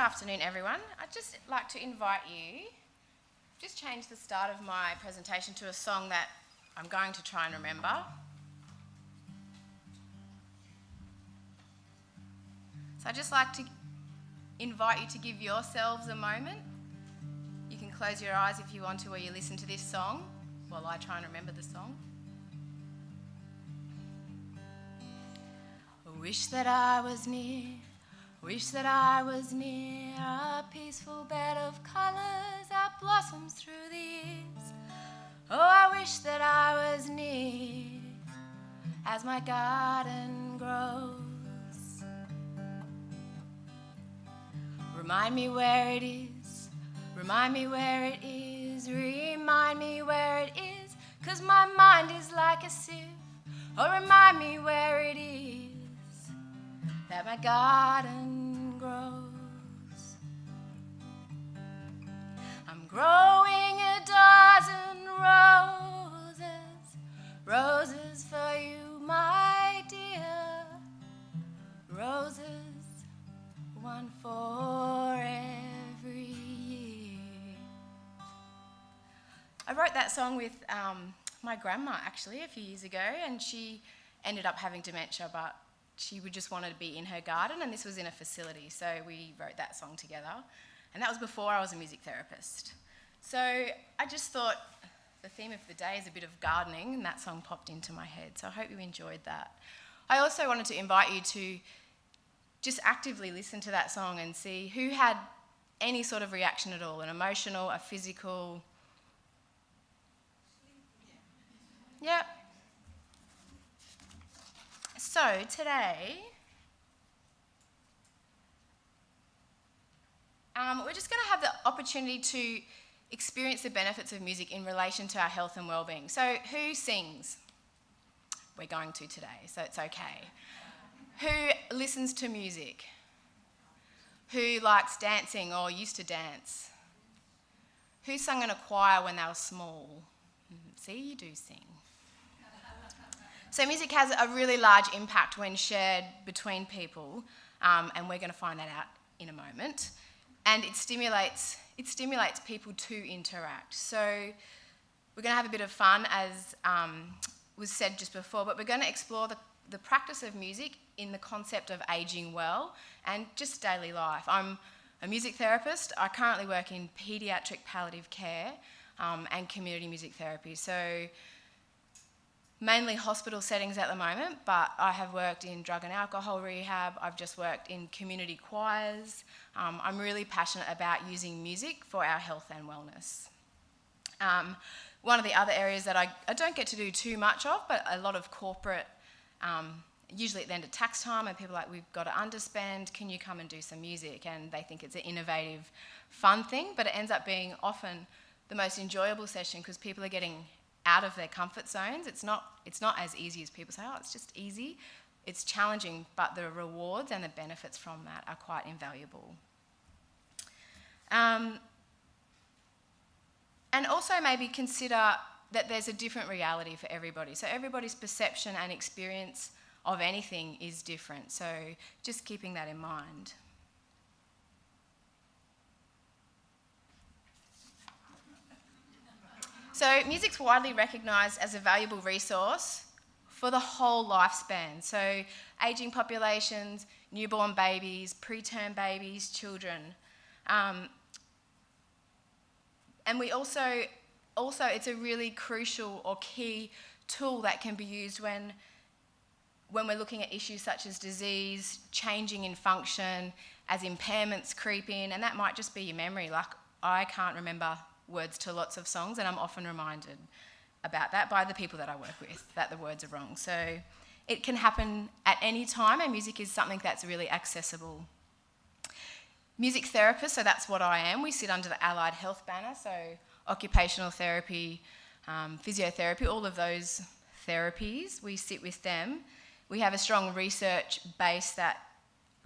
afternoon, everyone. I'd just like to invite you, just change the start of my presentation to a song that I'm going to try and remember. So I'd just like to invite you to give yourselves a moment. You can close your eyes if you want to, or you listen to this song while I try and remember the song. I wish that I was near. Wish that I was near a peaceful bed of colours that blossoms through the years. Oh, I wish that I was near as my garden grows. Remind me where it is, remind me where it is, remind me where it is, 'cause my mind is like a sieve. Oh, remind me where it is that my garden grows. I'm growing a dozen roses, roses for you, my dear, roses, one for every year. I wrote that song with my grandma actually a few years ago, and she ended up having dementia, but she would just want to be in her garden, and this was in a facility, so we wrote that song together. And that was before I was a music therapist. So I just thought the theme of the day is a bit of gardening, and that song popped into my head, so I hope you enjoyed that. I also wanted to invite you to just actively listen to that song and see who had any sort of reaction at all, an emotional, a physical. Yep. So today, we're just going to have the opportunity to experience the benefits of music in relation to our health and wellbeing. So who sings? We're going to today, so it's okay. Who listens to music? Who likes dancing or used to dance? Who sang in a choir when they were small? See, you do sing. So music has a really large impact when shared between people, and we're going to find that out in a moment. And it stimulates people to interact. So we're going to have a bit of fun, as was said just before, but we're going to explore the practice of music in the concept of ageing well and just daily life. I'm a music therapist. I currently work in paediatric palliative care and community music therapy. So mainly hospital settings at the moment, but I have worked in drug and alcohol rehab. I've just worked in community choirs. I'm really passionate about using music for our health and wellness. One of the other areas that I don't get to do too much of, but a lot of corporate, usually at the end of tax time, and people are like, we've got to underspend, can you come and do some music? And they think it's an innovative, fun thing, but it ends up being often the most enjoyable session because people are getting out of their comfort zones. It's not as easy as people say, oh, it's just easy. It's challenging, but the rewards and the benefits from that are quite invaluable. And also maybe consider that there's a different reality for everybody. So everybody's perception and experience of anything is different. So just keeping that in mind. So music's widely recognised as a valuable resource for the whole lifespan. So ageing populations, newborn babies, preterm babies, children. And we also it's a really crucial or key tool that can be used when we're looking at issues such as disease, changing in function, as impairments creep in, and that might just be your memory. Like, I can't remember words to lots of songs, and I'm often reminded about that by the people that I work with, that the words are wrong. So it can happen at any time, and music is something that's really accessible. Music therapist, so that's what I am. We sit under the Allied Health banner, so occupational therapy, physiotherapy, all of those therapies, we sit with them. We have a strong research base that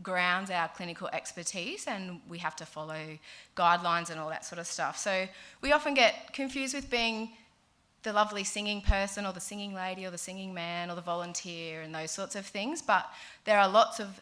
grounds our clinical expertise, and we have to follow guidelines and all that sort of stuff. So we often get confused with being the lovely singing person or the singing lady or the singing man or the volunteer and those sorts of things, but there are lots of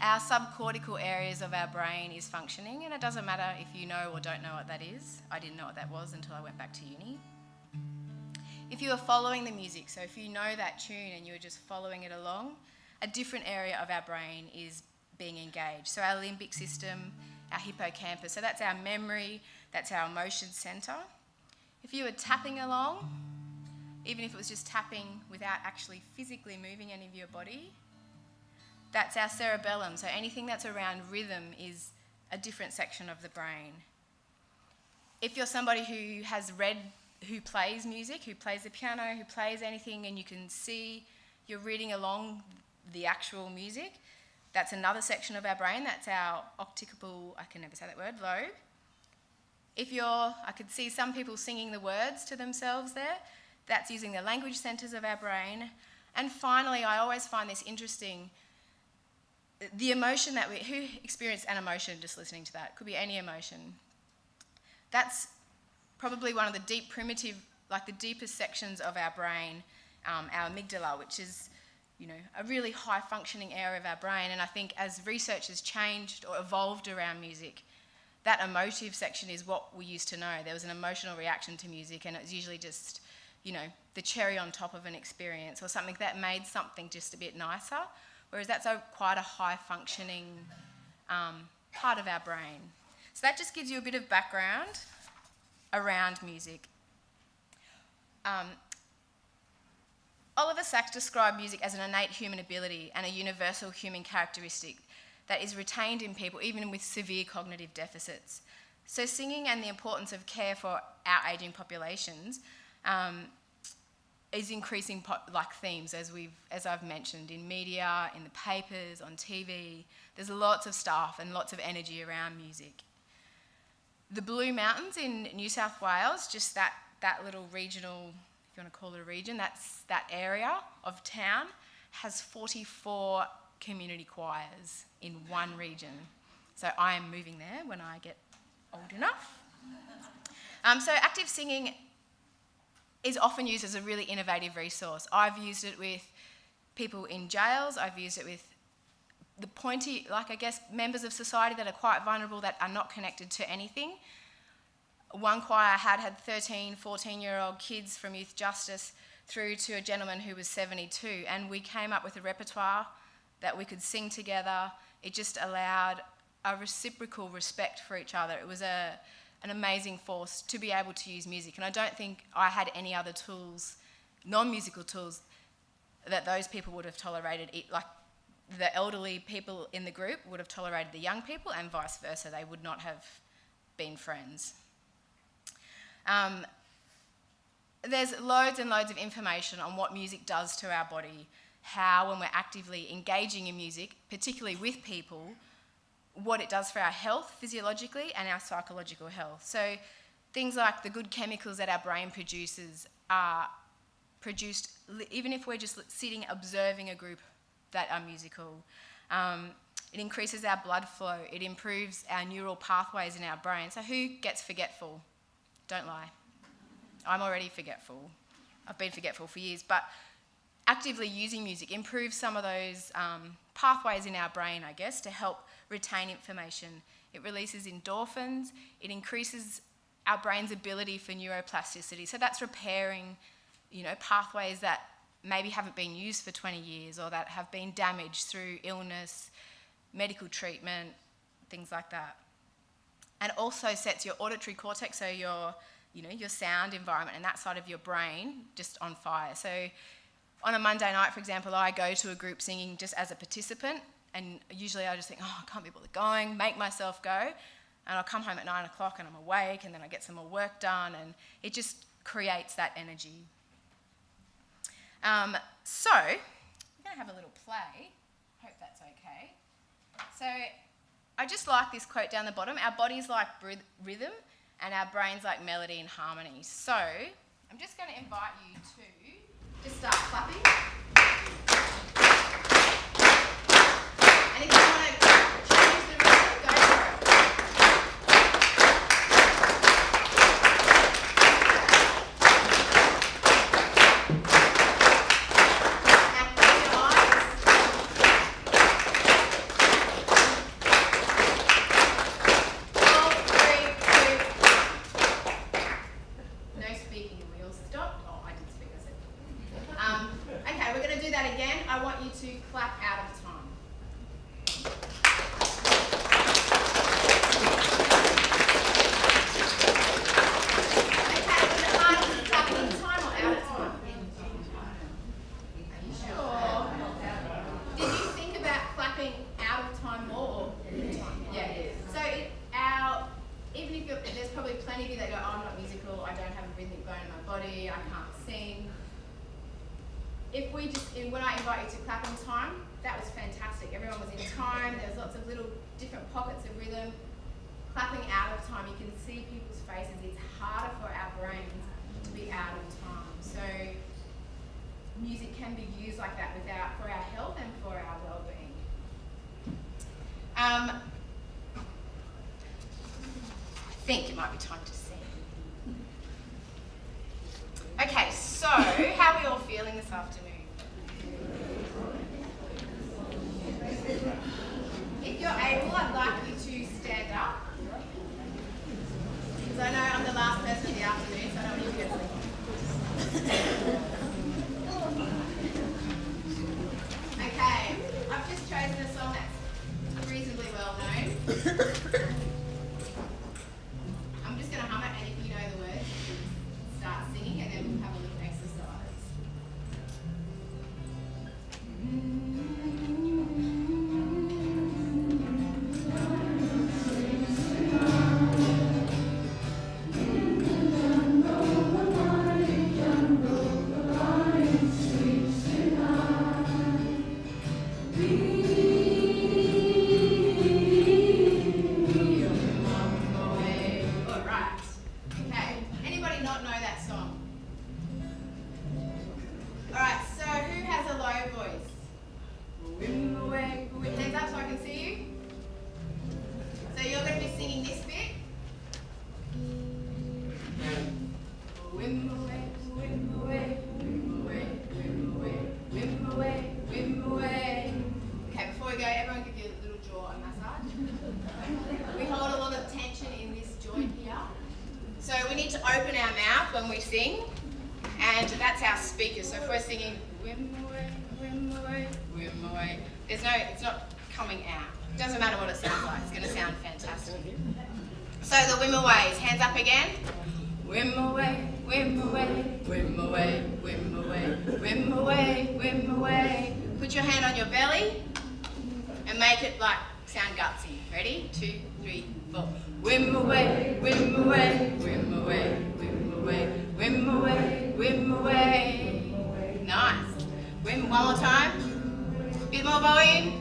our subcortical areas of our brain is functioning, and it doesn't matter if you know or don't know what that is. I didn't know what that was until I went back to uni. If you are following the music, so if you know that tune and you're just following it along, a different area of our brain is being engaged. So our limbic system, our hippocampus, so that's our memory, that's our emotion centre. If you were tapping along, even if it was just tapping without actually physically moving any of your body, that's our cerebellum. So anything that's around rhythm is a different section of the brain. If you're somebody who plays music, who plays the piano, who plays anything, and you can see you're reading along the actual music, that's another section of our brain. That's our occipital, I can never say that word, lobe. I could see some people singing the words to themselves there. That's using the language centres of our brain. And finally, I always find this interesting, the emotion who experienced an emotion just listening to that? Could be any emotion. That's probably one of the the deepest sections of our brain, our amygdala, which is, a really high functioning area of our brain. And I think as research has changed or evolved around music, that emotive section is what we used to know. There was an emotional reaction to music, and it was usually just, the cherry on top of an experience or something that made something just a bit nicer, whereas that's quite a high functioning part of our brain. So that just gives you a bit of background around music. Oliver Sacks described music as an innate human ability and a universal human characteristic that is retained in people even with severe cognitive deficits. So singing and the importance of care for our ageing populations is increasing themes as I've mentioned in media, in the papers, on TV. There's lots of stuff and lots of energy around music. The Blue Mountains in New South Wales, just that little regional, if you want to call it a region, that area of town has 44 community choirs in one region. So I am moving there when I get old enough. So active singing is often used as a really innovative resource. I've used it with people in jails. I've used it with the pointy, members of society that are quite vulnerable, that are not connected to anything. One choir had 13, 14-year-old kids from Youth Justice through to a gentleman who was 72, and we came up with a repertoire that we could sing together. It just allowed a reciprocal respect for each other. It was an amazing force to be able to use music, and I don't think I had any other tools, non-musical tools, that those people would have tolerated. The elderly people in the group would have tolerated the young people, and vice versa. They would not have been friends. There's loads and loads of information on what music does to our body, how when we're actively engaging in music, particularly with people, what it does for our health physiologically and our psychological health. So things like the good chemicals that our brain produces are produced even if we're just sitting observing a group that are musical. It increases our blood flow. It improves our neural pathways in our brain. So who gets forgetful? Don't lie. I'm already forgetful. I've been forgetful for years. But actively using music improves some of those pathways in our brain, I guess, to help retain information. It releases endorphins. It increases our brain's ability for neuroplasticity. So that's repairing, pathways that maybe haven't been used for 20 years or that have been damaged through illness, medical treatment, things like that. And also sets your auditory cortex, so your sound environment and that side of your brain just on fire. So on a Monday night, for example, I go to a group singing just as a participant, and usually I just think, I can't be bothered going, make myself go, and I'll come home at 9 o'clock and I'm awake, and then I get some more work done, and it just creates that energy. So we're going to have a little play. Hope that's okay. So I just like this quote down the bottom. Our body's like rhythm and our brain's like melody and harmony. So I'm just going to invite you to just start clapping. And if you want to change the rhythm, go for it. Now close your eyes. any of you that go, oh, I'm not musical, I don't have a rhythmic bone in my body, I can't sing. When I invite you to clapping time, that was fantastic. Everyone was in time, there was lots of little different pockets of rhythm. Clapping out of time, you can see people's faces. It's harder for our brains to be out of time. So music can be used like that for our health and for our well-being. I think it might be time to sing. Okay, so how are we all feeling this afternoon? If you're able, I'd like you to stand up. Because I know I'm the last person of the afternoon, so I don't want you to get sleepy. Okay, I've just chosen a song that's reasonably well known. I'm just going to hum it, and if you know the words, start singing, and then we'll have a little exercise. It's not coming out. It doesn't matter what it sounds like. It's going to sound fantastic. So the whim aways. Hands up again. Whim away, whim away, whim away, whim away, whim away, whim away. Put your hand on your belly and make it like sound gutsy. Ready? 2, 3, 4. Whim away, whim away, whim away, whim away, whim away, whim away. Nice. Whim one more time. Bit more volume.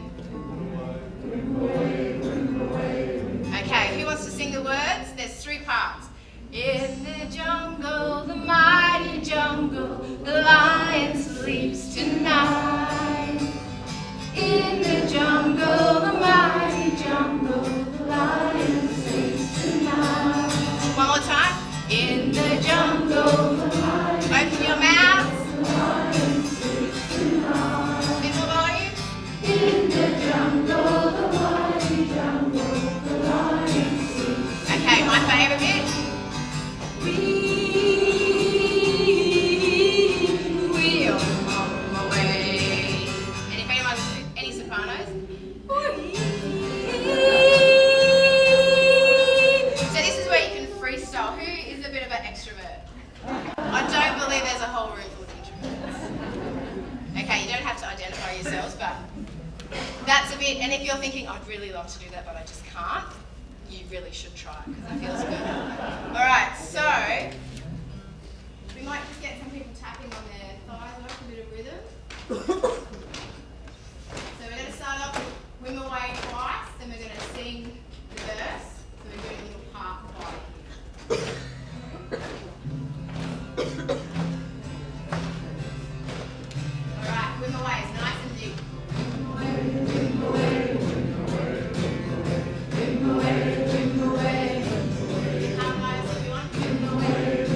Okay, who wants to sing the words? There's 3 parts. In the jungle, the mighty jungle, the lion sleeps tonight. In the jungle, the mighty jungle, the lion sleeps tonight. One more time. In the jungle, the lion open your mouth. Bit more volume. In the jungle, the mighty jungle, the lion sleeps. Okay, my favourite bit. We'll come away. And if anyone's any sopranos, so this is where you can freestyle. Who is a bit of an extrovert? I don't believe there's a whole room full of introverts. Okay, you don't have to identify yourselves, but that's a bit. And if you're thinking, I'd really love to do that, but I just can't, you really should try it because it feels good. All right, so we might just get some people tapping on their thighs, like a bit of rhythm. So we're going to start off with whim away twice, then we're going to sing the verse. So we're doing a little half bite here. All right, whim away is nice and deep. Whim away, whim away, whim away, whim away, whim away. Harmonise everyone. Whim away.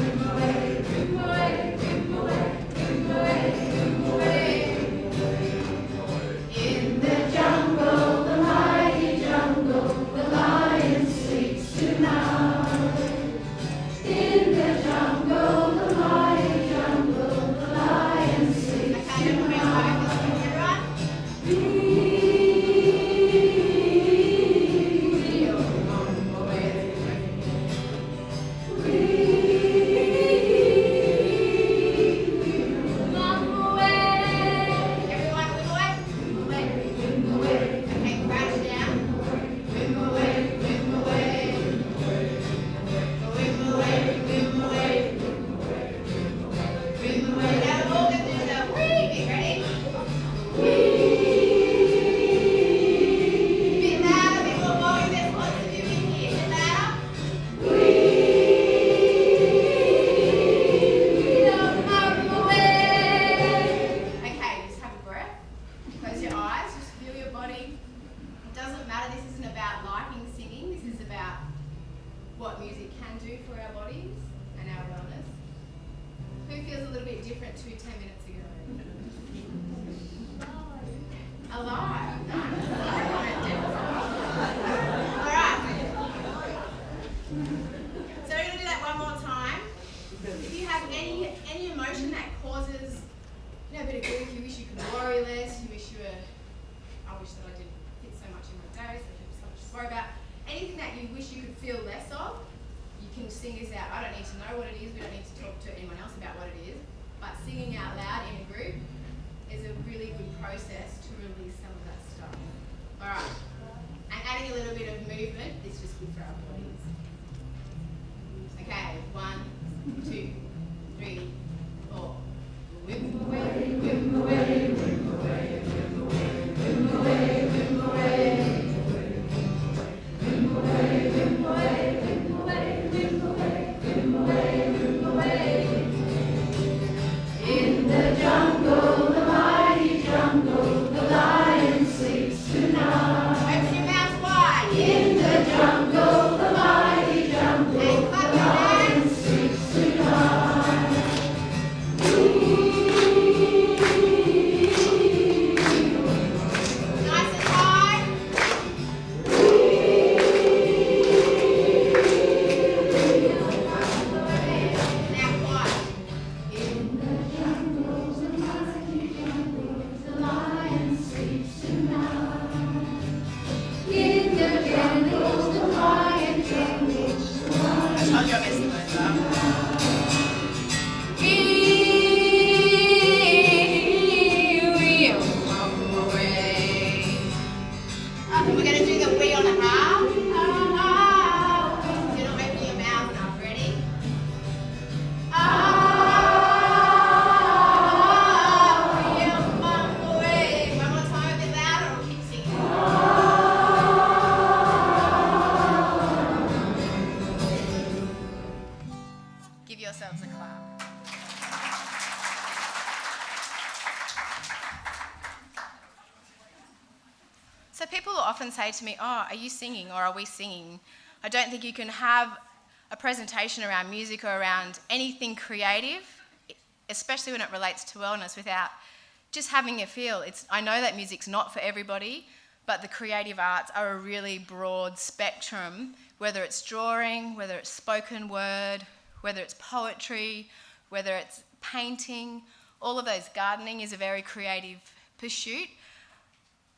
can do for our bodies and our wellness? Who feels a little bit different to 10 minutes ago? Alive. Nice. All right. So we're going to do that one more time. If you have any emotion that causes a bit of grief, you wish you could worry less, you wish you were, I wish that I didn't fit so much in my day, so there's so much to worry about. Anything that you wish you could feel less of, you can sing this out. I don't need to know what it is, we don't need to talk to anyone else about what it is, but singing out loud in a group is a really good process to release some of that stuff. Alright, and adding a little bit of movement is just good for our bodies. Okay, 1, 2, 3, 4. Whip away, whip away, whip away, whip away, whip away, whip away. Whip away, whip away, whip away, whip away, whip away, whip away. In the jungle, the mighty jungle, the lion sleeps tonight. Open your mouth wide. In the jungle, the mighty jungle, the lion sleeps tonight. So people will often say to me, oh, are you singing or are we singing? I don't think you can have a presentation around music or around anything creative, especially when it relates to wellness, without just having a feel. I know that music's not for everybody, but the creative arts are a really broad spectrum, whether it's drawing, whether it's spoken word, whether it's poetry, whether it's painting, all of those. Gardening is a very creative pursuit.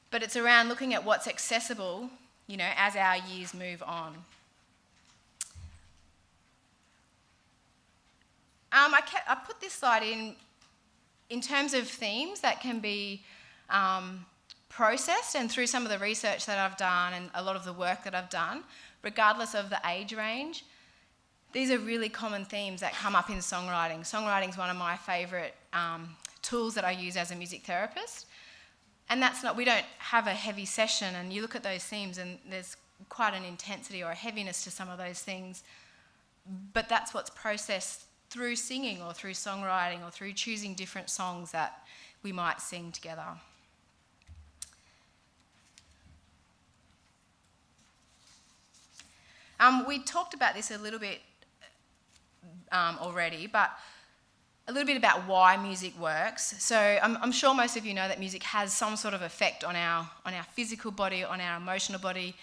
But it's around looking at what's accessible, as our years move on. I put this slide in terms of themes that can be processed, and through some of the research that I've done and a lot of the work that I've done, regardless of the age range, these are really common themes that come up in songwriting. Songwriting is one of my favourite tools that I use as a music therapist. And we don't have a heavy session, and you look at those themes and there's quite an intensity or a heaviness to some of those things, but that's what's processed through singing or through songwriting or through choosing different songs that we might sing together. We talked about this a little bit already, but a little bit about why music works. So I'm sure most of you know that music has some sort of effect on our physical body, on our emotional body.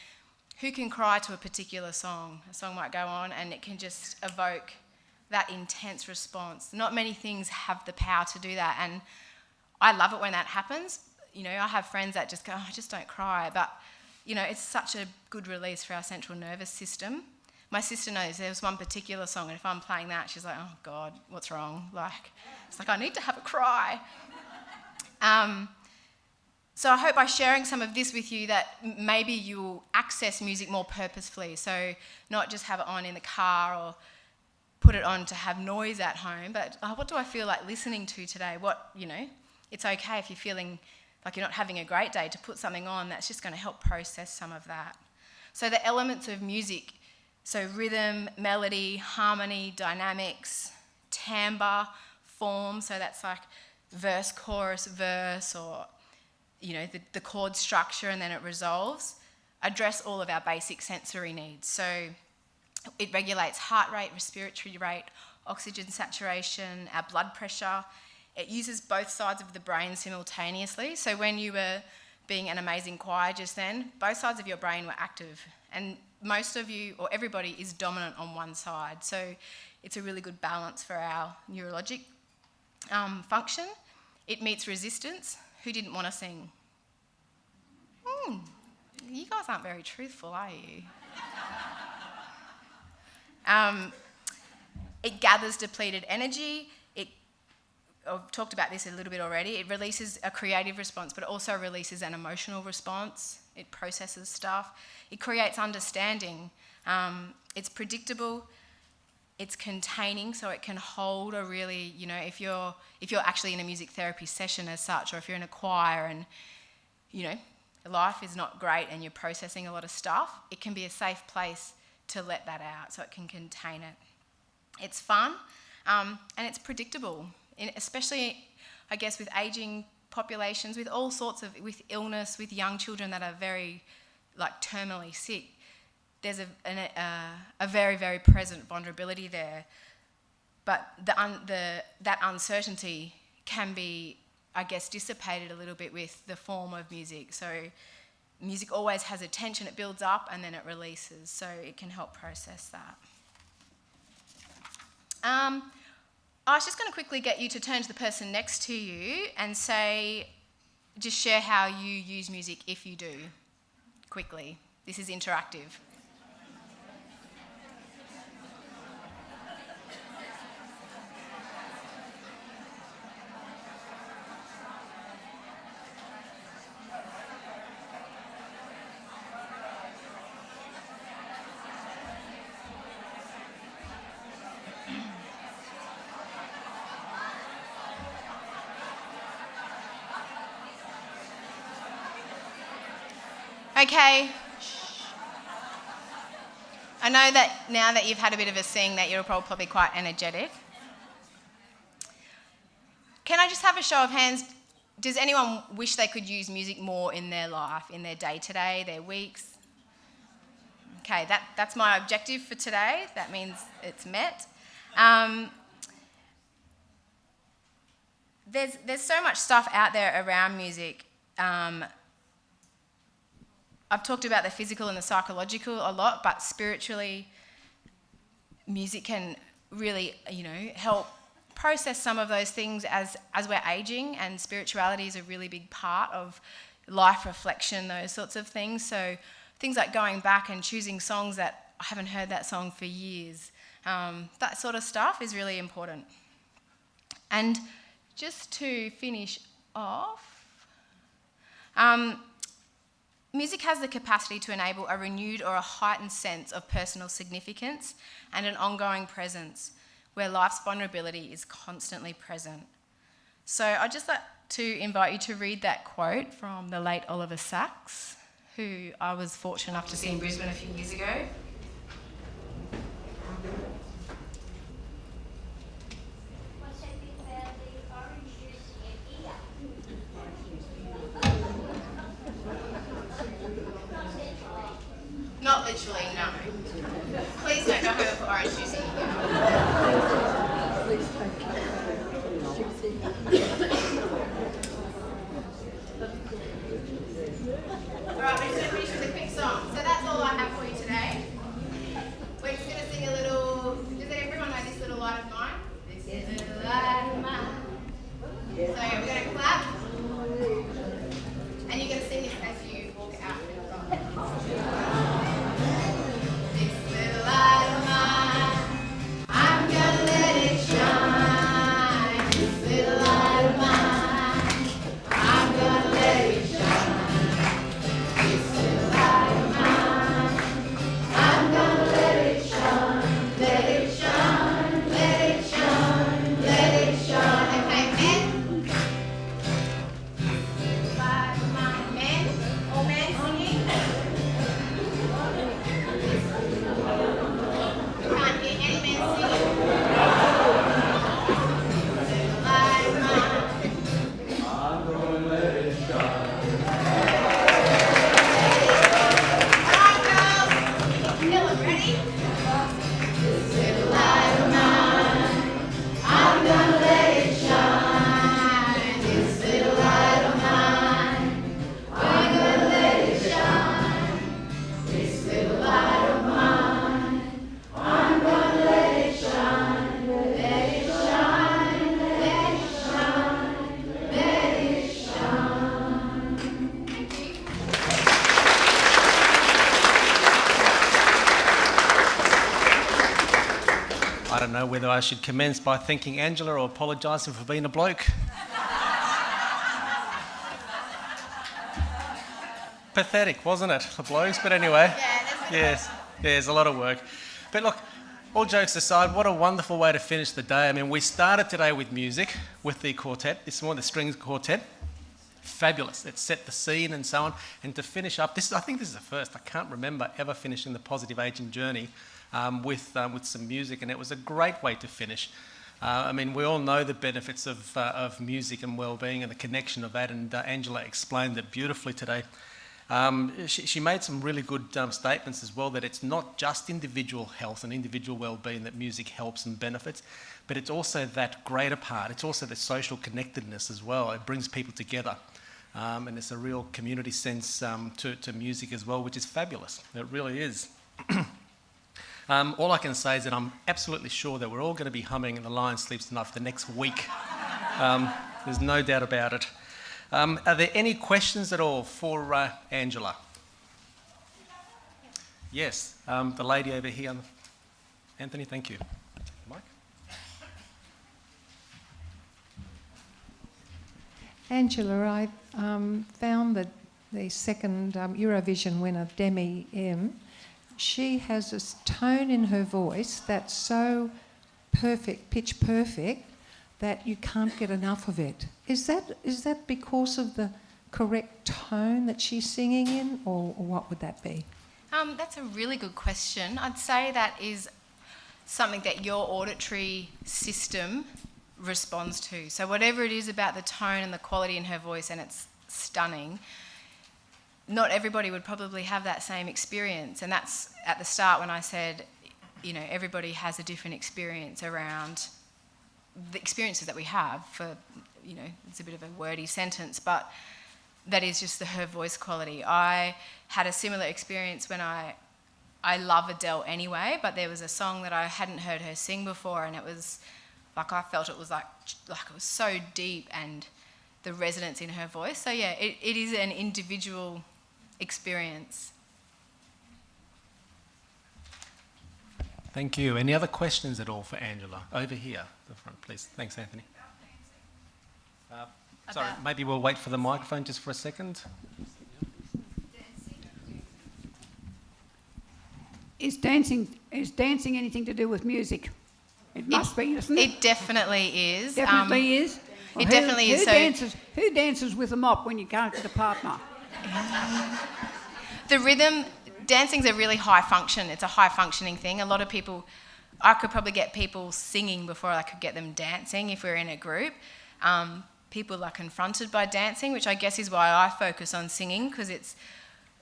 Who can cry to a particular song? A song might go on and it can just evoke that intense response. Not many things have the power to do that, and I love it when that happens. I have friends that just go, oh, I just don't cry, but it's such a good release for our central nervous system. My sister knows there was one particular song, and if I'm playing that, she's like, oh God, what's wrong? It's like I need to have a cry. So I hope by sharing some of this with you that maybe you'll access music more purposefully. So not just have it on in the car or put it on to have noise at home, but what do I feel like listening to today? It's okay if you're feeling like you're not having a great day to put something on that's just going to help process some of that. So the elements of music, so rhythm, melody, harmony, dynamics, timbre, form, so that's like verse, chorus, verse, or the chord structure, and then it resolves, address all of our basic sensory needs. So It regulates heart rate, respiratory rate, oxygen saturation, our blood pressure. It uses both sides of the brain simultaneously. So when you were being an amazing choir just then, both sides of your brain were active. And most of you, or everybody, is dominant on one side. So it's a really good balance for our neurologic function. It meets resistance. Who didn't want to sing? You guys aren't very truthful, are you? It gathers depleted energy. I've talked about this a little bit already. It releases a creative response, but it also releases an emotional response. It processes stuff. It creates understanding. It's predictable. It's containing, so it can hold a really, if you're actually in a music therapy session as such, or if you're in a choir and, life is not great and you're processing a lot of stuff, it can be a safe place to let that out, so it can contain it. It's fun, and it's predictable, especially, I guess, with ageing populations, with all sorts of, with illness, with young children that are very, terminally sick. There's a very, very present vulnerability there. But that uncertainty can be, I guess, dissipated a little bit with the form of music. So music always has a tension, it builds up and then it releases. So it can help process that. I was just going to quickly get you to turn to the person next to you and just share how you use music if you do, quickly. This is interactive. Okay. I know that now that you've had a bit of a sing that you're probably quite energetic. Can I just have a show of hands? Does anyone wish they could use music more in their life, in their day-to-day, their weeks? Okay, that's my objective for today. That means it's met. There's so much stuff out there around music. I've talked about the physical and the psychological a lot, but spiritually, music can really, help process some of those things as we're aging, and spirituality is a really big part of life reflection, those sorts of things. So things like going back and choosing songs that I haven't heard that song for years, that sort of stuff is really important. And just to finish off, music has the capacity to enable a renewed or a heightened sense of personal significance and an ongoing presence where life's vulnerability is constantly present. So I'd just like to invite you to read that quote from the late Oliver Sacks, who I was fortunate enough to see in Brisbane a few years ago. Not literally, no. Please don't go home and put orange juice in your Alright, we're just going to finish with a quick song. So that's all I have for you today. We're just going to sing a little... Does everyone know this little light of mine? This is a light of mine. So we're going to clap. And you're going to sing this as you walk out. I don't know whether I should commence by thanking Angela or apologising for being a bloke. Pathetic, wasn't it, the blokes? But anyway, yes, there's a lot of work. But look, all jokes aside, what a wonderful way to finish the day. I mean, we started today with music, with the quartet, this morning the strings quartet. Fabulous. It set the scene and so on. And to finish up, I think this is the first. I can't remember ever finishing the positive aging journey with some music, and it was a great way to finish. I mean, we all know the benefits of music and well-being and the connection of that, and Angela explained it beautifully today. She made some really good statements as well, that it's not just individual health and individual well-being that music helps and benefits, but it's also that greater part. It's also the social connectedness as well. It brings people together, and it's a real community sense to music as well, which is fabulous. It really is. All I can say is that I'm absolutely sure that we're all going to be humming The Lion Sleeps Tonight for the next week. There's no doubt about it. Are there any questions at all for Angela? Yes, the lady over here. Anthony, thank you. Mike? Angela, I found that the second Eurovision winner, Demi M, she has this tone in her voice that's so perfect, pitch perfect, that you can't get enough of it. Is that because of the correct tone that she's singing in, or what would that be? That's a really good question. I'd say that is something that your auditory system responds to. So whatever it is about the tone and the quality in her voice, and it's stunning, not everybody would probably have that same experience. And that's at the start when I said, you know, everybody has a different experience around the experiences that we have for, you know, it's a bit of a wordy sentence, but that is just her voice quality. I had a similar experience when I love Adele anyway, but there was a song that I hadn't heard her sing before, and it was like, I felt it was like it was so deep, and the resonance in her voice. So yeah, it is an individual experience. Thank you. Any other questions at all for Angela? Over here, the front, please. Thanks, Anthony. Sorry, maybe we'll wait for the microphone just for a second. Is dancing anything to do with music? It must be, isn't it? It definitely is. Definitely is. Well, it definitely is. Who dances with a mop when you can't get a partner? The rhythm, dancing's a really high function. It's a high functioning thing. A lot of people, I could probably get people singing before I could get them dancing if we're in a group. People are confronted by dancing, which I guess is why I focus on singing, because it's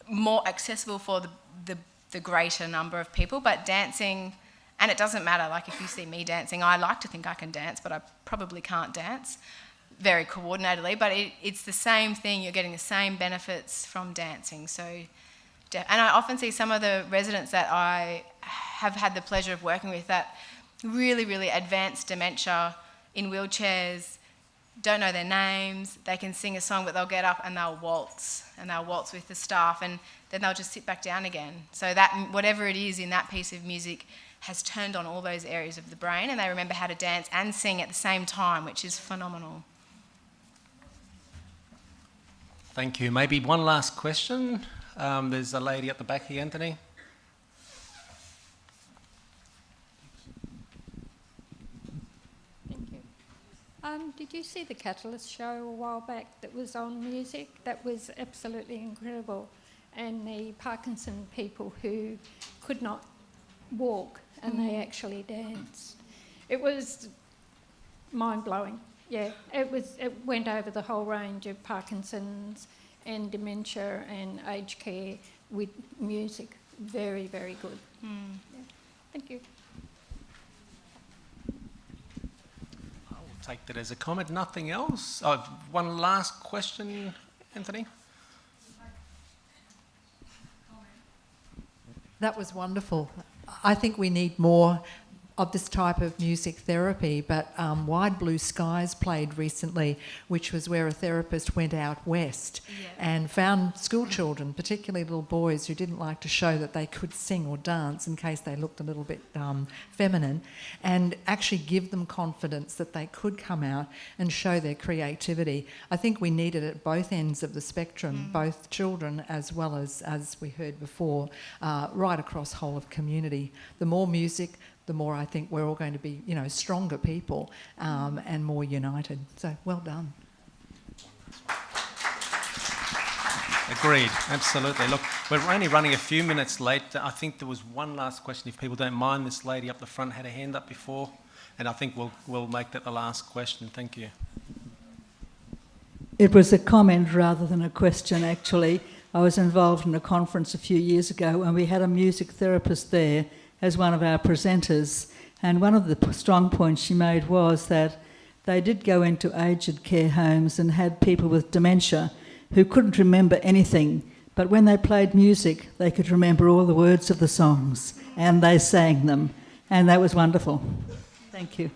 more accessible for the greater number of people. But dancing, and it doesn't matter, like if you see me dancing, I like to think I can dance, but I probably can't dance very coordinatedly. But it's the same thing. You're getting the same benefits from dancing. So, and I often see some of the residents that I have had the pleasure of working with that really, really advanced dementia, in wheelchairs, don't know their names, they can sing a song, but they'll get up and they'll waltz with the staff, and then they'll just sit back down again. So that, whatever it is in that piece of music, has turned on all those areas of the brain, and they remember how to dance and sing at the same time, which is phenomenal. Thank you. Maybe one last question. There's a lady at the back here, Anthony. Did you see the Catalyst show a while back that was on music? That was absolutely incredible. And the Parkinson people who could not walk, and they actually danced. It was mind-blowing. Yeah, it went over the whole range of Parkinson's and dementia and aged care with music. Very, very good. Yeah. Thank you. Take that as a comment. Nothing else? Oh, one last question, Anthony? That was wonderful. I think we need more of this type of music therapy, but Wide Blue Skies played recently, which was where a therapist went out west and found school children, particularly little boys who didn't like to show that they could sing or dance in case they looked a little bit feminine, and actually give them confidence that they could come out and show their creativity. I think we need it at both ends of the spectrum, both children as well as we heard before, right across whole of community. The more music, the more I think we're all going to be, stronger people and more united. So well done. Agreed, absolutely. Look, we're only running a few minutes late. I think there was one last question, if people don't mind. This lady up the front had a hand up before, and I think we'll make that the last question. Thank you. It was a comment rather than a question, actually. I was involved in a conference a few years ago, and we had a music therapist there as one of our presenters, and one of the strong points she made was that they did go into aged care homes and had people with dementia who couldn't remember anything, but when they played music, they could remember all the words of the songs, and they sang them, and that was wonderful. Thank you.